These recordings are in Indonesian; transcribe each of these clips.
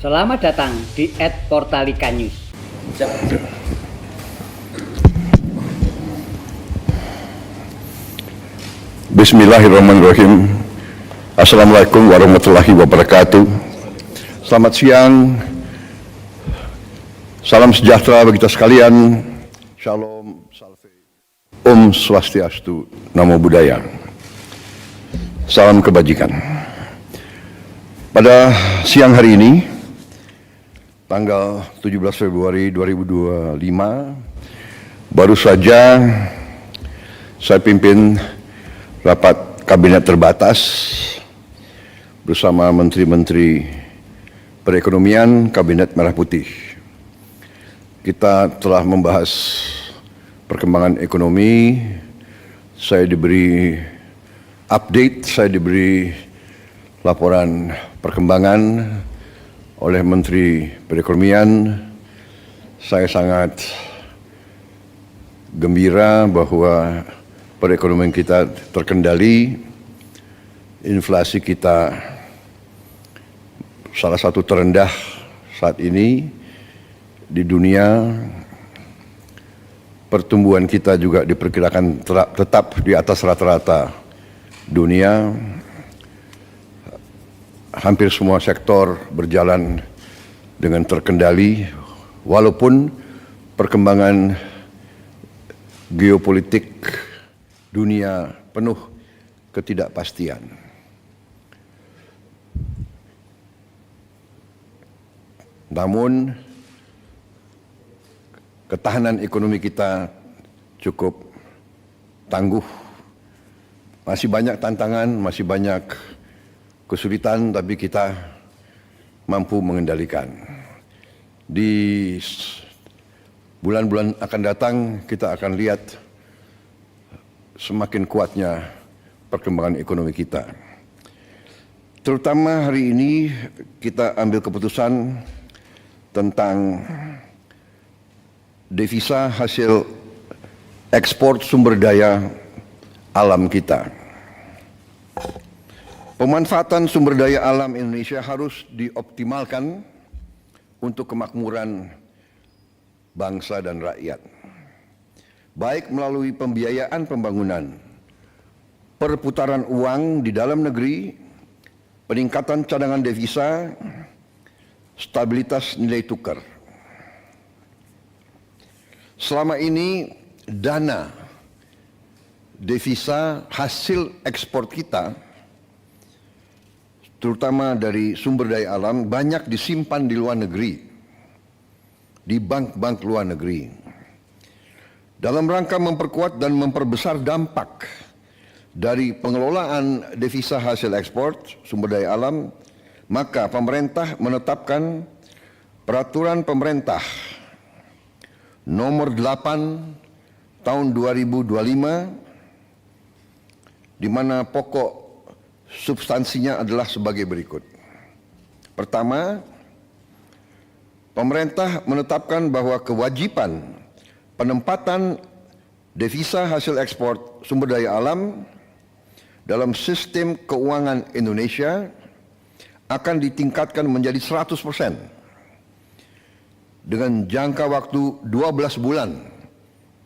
Selamat datang di @portalika News. Bismillahirrahmanirrahim. Assalamualaikum warahmatullahi wabarakatuh. Selamat siang. Salam sejahtera bagi kita sekalian. Shalom, salve. Om Swastiastu, Namo Buddhaya. Salam kebajikan. Pada siang hari ini, tanggal 17 Februari 2025, baru saja saya pimpin rapat kabinet terbatas bersama Menteri-Menteri Perekonomian Kabinet Merah Putih. Kita telah membahas perkembangan ekonomi, saya diberi update, saya diberi laporan perkembangan oleh Menteri Perekonomian. Saya sangat gembira bahwa perekonomian kita terkendali, inflasi kita salah satu terendah saat ini di dunia. Pertumbuhan kita juga diperkirakan tetap di atas rata-rata dunia. Hampir semua sektor berjalan dengan terkendali, walaupun perkembangan geopolitik dunia penuh ketidakpastian. Namun, ketahanan ekonomi kita cukup tangguh. Masih banyak tantangan, masih banyak kesulitan, tapi kita mampu mengendalikan. Di bulan-bulan akan datang kita akan lihat semakin kuatnya perkembangan ekonomi kita. Terutama hari ini kita ambil keputusan tentang devisa hasil ekspor sumber daya alam kita. Pemanfaatan sumber daya alam Indonesia harus dioptimalkan untuk kemakmuran bangsa dan rakyat, baik melalui pembiayaan pembangunan, perputaran uang di dalam negeri, peningkatan cadangan devisa, stabilitas nilai tukar. Selama ini dana devisa hasil ekspor kita, terutama dari sumber daya alam, banyak disimpan di luar negeri, di bank-bank luar negeri. Dalam rangka memperkuat dan memperbesar dampak dari pengelolaan devisa hasil ekspor sumber daya alam, maka pemerintah menetapkan peraturan pemerintah nomor 8 tahun 2025, di mana pokok substansinya adalah sebagai berikut. Pertama, pemerintah menetapkan bahwa kewajiban penempatan devisa hasil ekspor sumber daya alam dalam sistem keuangan Indonesia akan ditingkatkan menjadi 100% dengan jangka waktu 12 bulan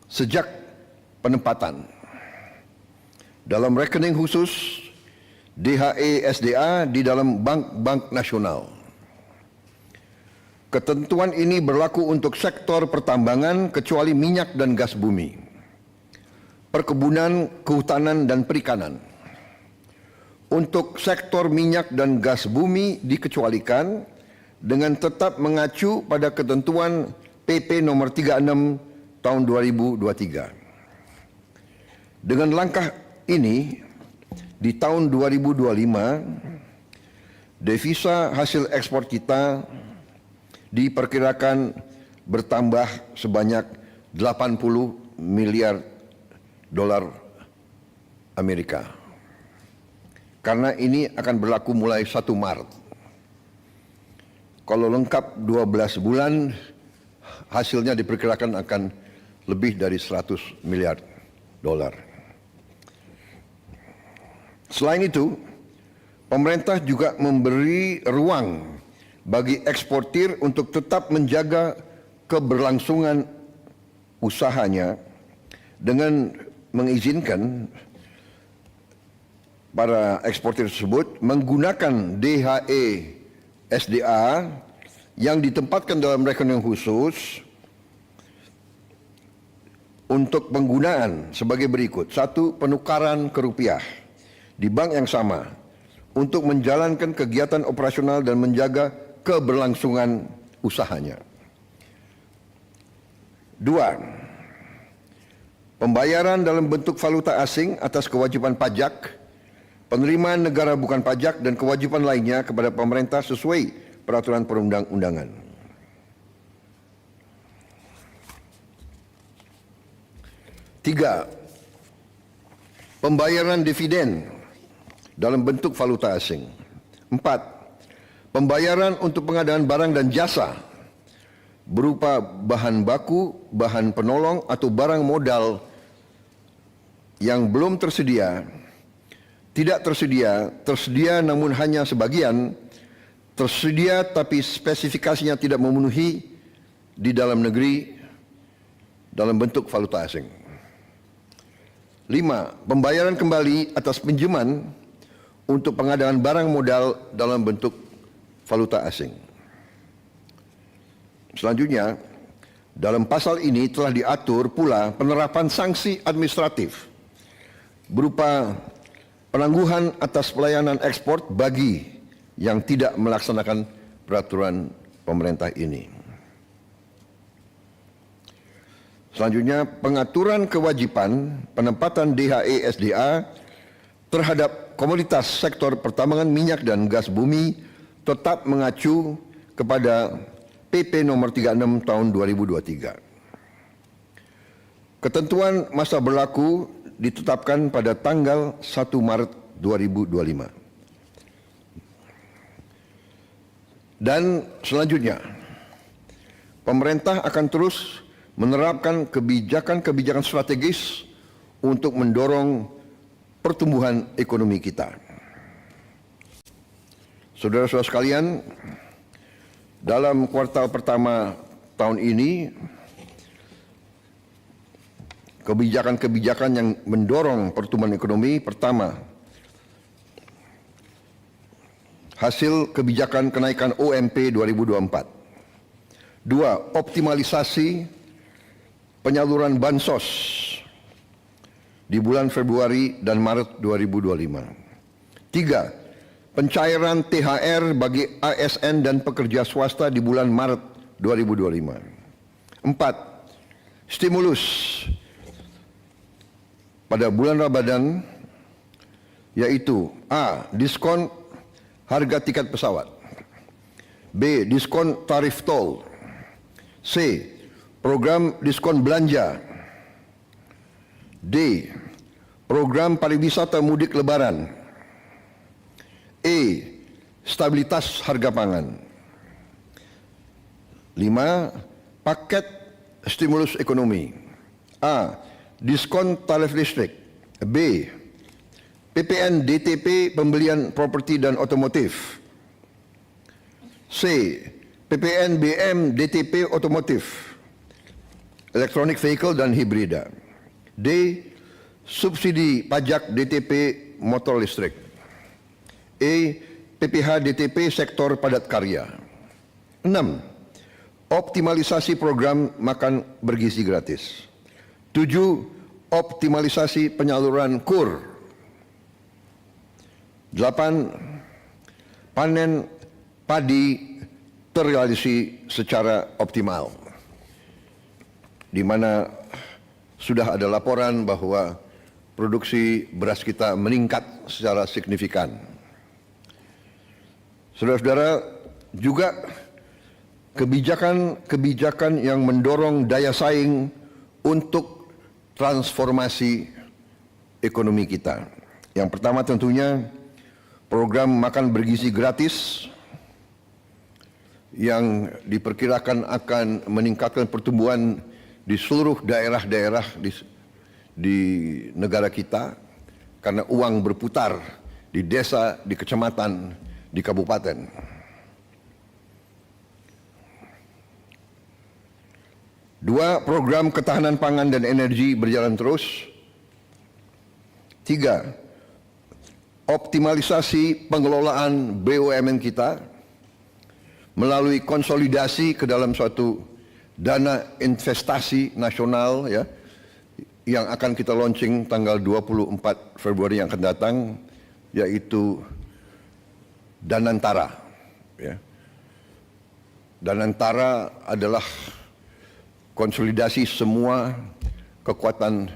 sejak penempatan. Dalam rekening khusus DHE SDA di dalam bank-bank nasional. Ketentuan ini berlaku untuk sektor pertambangan kecuali minyak dan gas bumi, perkebunan, kehutanan, dan perikanan. Untuk sektor minyak dan gas bumi dikecualikan dengan tetap mengacu pada ketentuan PP nomor 36 tahun 2023. Dengan langkah ini, di tahun 2025, devisa hasil ekspor kita diperkirakan bertambah sebanyak 80 miliar dolar Amerika. Karena ini akan berlaku mulai 1 Maret. Kalau lengkap 12 bulan, hasilnya diperkirakan akan lebih dari 100 miliar dolar. Selain itu, pemerintah juga memberi ruang bagi eksportir untuk tetap menjaga keberlangsungan usahanya dengan mengizinkan para eksportir tersebut menggunakan DHE SDA yang ditempatkan dalam rekening khusus untuk penggunaan sebagai berikut. 1. Penukaran ke rupiah di bank yang sama untuk menjalankan kegiatan operasional dan menjaga keberlangsungan usahanya. 2. Pembayaran dalam bentuk valuta asing atas kewajiban pajak, penerimaan negara bukan pajak dan kewajiban lainnya kepada pemerintah sesuai peraturan perundang-undangan. 3. Pembayaran dividen dalam bentuk valuta asing. 4. Pembayaran untuk pengadaan barang dan jasa berupa bahan baku, bahan penolong atau barang modal yang belum tersedia, tidak tersedia, tersedia namun hanya sebagian, tersedia tapi spesifikasinya tidak memenuhi di dalam negeri dalam bentuk valuta asing. 5. Pembayaran kembali atas pinjaman untuk pengadaan barang modal dalam bentuk valuta asing. Selanjutnya, dalam pasal ini telah diatur pula penerapan sanksi administratif berupa penangguhan atas pelayanan ekspor bagi yang tidak melaksanakan peraturan pemerintah ini. Selanjutnya, pengaturan kewajiban penempatan DHE SDA terhadap komoditas sektor pertambangan minyak dan gas bumi tetap mengacu kepada PP nomor 36 tahun 2023. Ketentuan masa berlaku ditetapkan pada tanggal 1 Maret 2025. Dan selanjutnya, pemerintah akan terus menerapkan kebijakan-kebijakan strategis untuk mendorong pertumbuhan ekonomi kita. Saudara-saudara sekalian, dalam kuartal pertama tahun ini, kebijakan-kebijakan yang mendorong pertumbuhan ekonomi, pertama, hasil kebijakan kenaikan OMP 2024. 2. Optimalisasi penyaluran bansos di bulan Februari dan Maret 2025. 3. Pencairan THR bagi ASN dan pekerja swasta di bulan Maret 2025. 4. Stimulus pada bulan Ramadan, yaitu A. Diskon harga tiket pesawat, B. Diskon tarif tol, C. Program diskon belanja, D. Program pariwisata mudik lebaran, E. Stabilitas harga pangan. 5. Paket stimulus ekonomi. A. Diskon tarif listrik, B. PPN DTP pembelian properti dan otomotif, C. PPN BM DTP otomotif, elektronik vehicle dan hibrida, D. Subsidi pajak DTP motor listrik, E. PPH DTP sektor padat karya. 6. Optimalisasi program makan bergizi gratis. 7. Optimalisasi penyaluran KUR. 8. Panen padi terrealisasi secara optimal, di mana sudah ada laporan bahwa produksi beras kita meningkat secara signifikan. Saudara-saudara, juga kebijakan-kebijakan yang mendorong daya saing untuk transformasi ekonomi kita. Yang pertama tentunya program makan bergizi gratis yang diperkirakan akan meningkatkan pertumbuhan di seluruh daerah-daerah di negara kita, karena uang berputar di desa, di kecamatan, di kabupaten. 2. Program ketahanan pangan dan energi berjalan terus. 3. Optimalisasi pengelolaan BUMN kita melalui konsolidasi ke dalam suatu dana investasi nasional ya, yang akan kita launching tanggal 24 Februari yang akan datang, yaitu Danantara. Ya. Danantara adalah konsolidasi semua kekuatan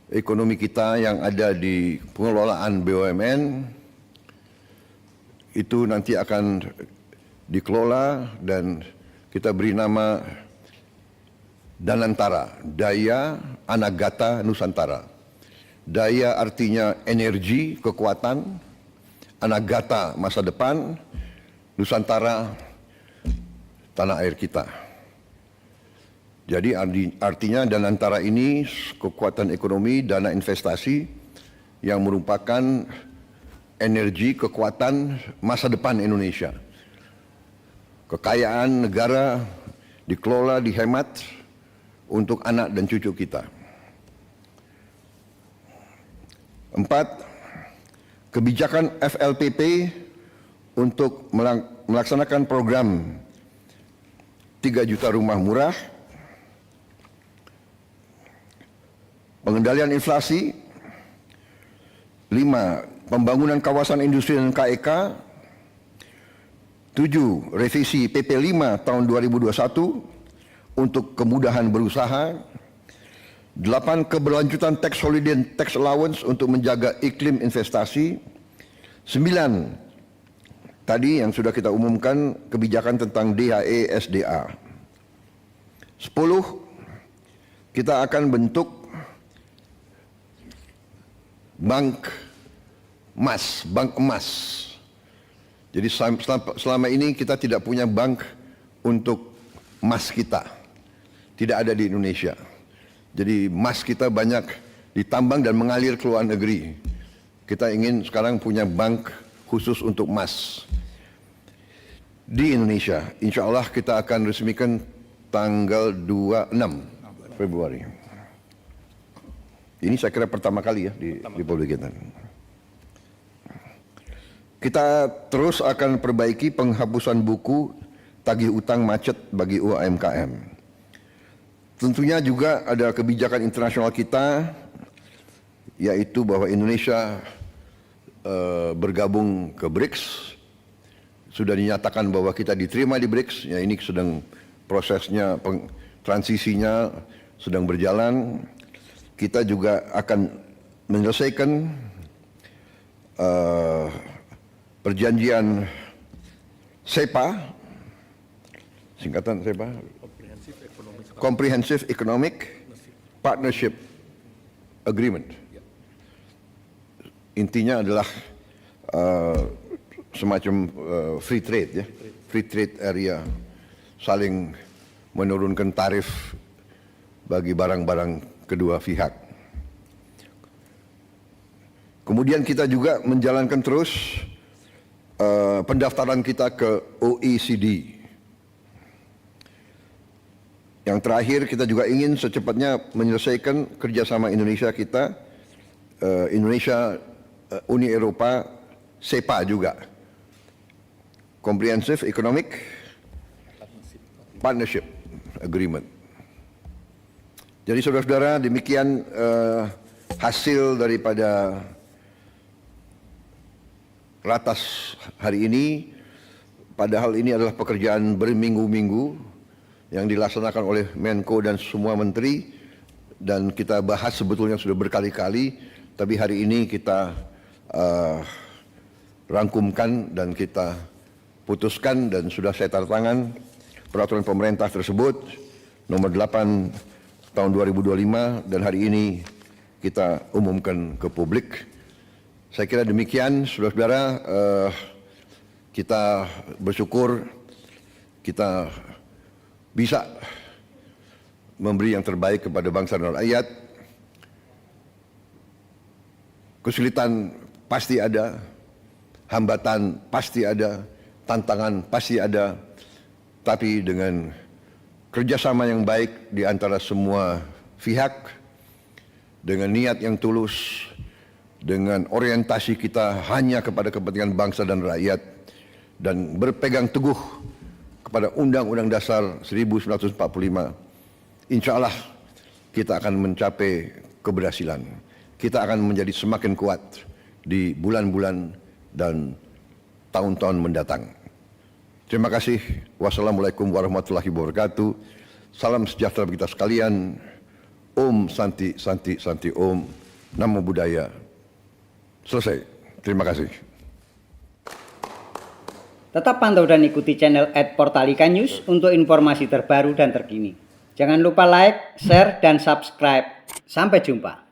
ekonomi kita yang ada di pengelolaan BUMN. Itu nanti akan dikelola dan kita beri nama Danantara, Daya Anagata Nusantara. Daya artinya energi, kekuatan, Anagata masa depan, Nusantara tanah air kita. Jadi artinya Danantara ini kekuatan ekonomi, dana investasi yang merupakan energi, kekuatan masa depan Indonesia. Kekayaan negara dikelola, dihemat untuk anak dan cucu kita. 4. Kebijakan FLPP untuk melaksanakan program 3 juta rumah murah, pengendalian inflasi. 5. Pembangunan kawasan industri dan KEK. 7. Revisi PP 5 tahun 2021 untuk kemudahan berusaha. 8. Keberlanjutan tax holiday dan tax allowance untuk menjaga iklim investasi. 9. Tadi yang sudah kita umumkan kebijakan tentang DHE SDA. 10. Kita akan bentuk bank emas. Jadi selama ini kita tidak punya bank untuk emas kita. Tidak ada di Indonesia. Jadi emas kita banyak ditambang dan mengalir ke luar negeri. Kita ingin sekarang punya bank khusus untuk emas di Indonesia. Insya Allah kita akan resmikan tanggal 26 Februari. Ini saya kira pertama kali ya di Republik kita. Kita terus akan perbaiki penghapusan buku tagih utang macet bagi UMKM. Tentunya juga ada kebijakan internasional kita, yaitu bahwa Indonesia bergabung ke BRICS. Sudah dinyatakan bahwa kita diterima di BRICS, ya ini sedang prosesnya, transisinya sedang berjalan. Kita juga akan menyelesaikan perjanjian SEPA, singkatan SEPA, Comprehensive Economic Partnership Agreement. Intinya adalah semacam free trade ya, free trade area, saling menurunkan tarif bagi barang-barang kedua pihak. Kemudian kita juga menjalankan terus pendaftaran kita ke OECD. Yang terakhir kita juga ingin secepatnya menyelesaikan kerjasama Indonesia kita, Indonesia Uni Eropa, SEPA juga, Comprehensive Economic Partnership Agreement. Jadi saudara-saudara, demikian hasil daripada ratas hari ini. Padahal ini adalah pekerjaan berminggu-minggu yang dilaksanakan oleh Menko dan semua menteri, dan kita bahas sebetulnya sudah berkali-kali, tapi hari ini kita rangkumkan dan kita putuskan, dan sudah saya tanda tangan peraturan pemerintah tersebut nomor 8 tahun 2025, dan hari ini kita umumkan ke publik. Saya kira demikian, saudara-saudara. Kita bersyukur kita bisa memberi yang terbaik kepada bangsa dan rakyat. Kesulitan pasti ada, hambatan pasti ada, tantangan pasti ada, tapi dengan kerjasama yang baik di antara semua pihak dengan niat yang tulus, dengan orientasi kita hanya kepada kepentingan bangsa dan rakyat, dan berpegang teguh kepada Undang-Undang Dasar 1945, insya Allah kita akan mencapai keberhasilan. Kita akan menjadi semakin kuat di bulan-bulan dan tahun-tahun mendatang. Terima kasih. Wassalamualaikum warahmatullahi wabarakatuh. Salam sejahtera bagi kita sekalian. Om Santi Santi Santi Om. Namo Buddhaya. Selesai. Terima kasih. Tetap pantau dan ikuti channel @portalika news untuk informasi terbaru dan terkini. Jangan lupa like, share, dan subscribe. Sampai jumpa.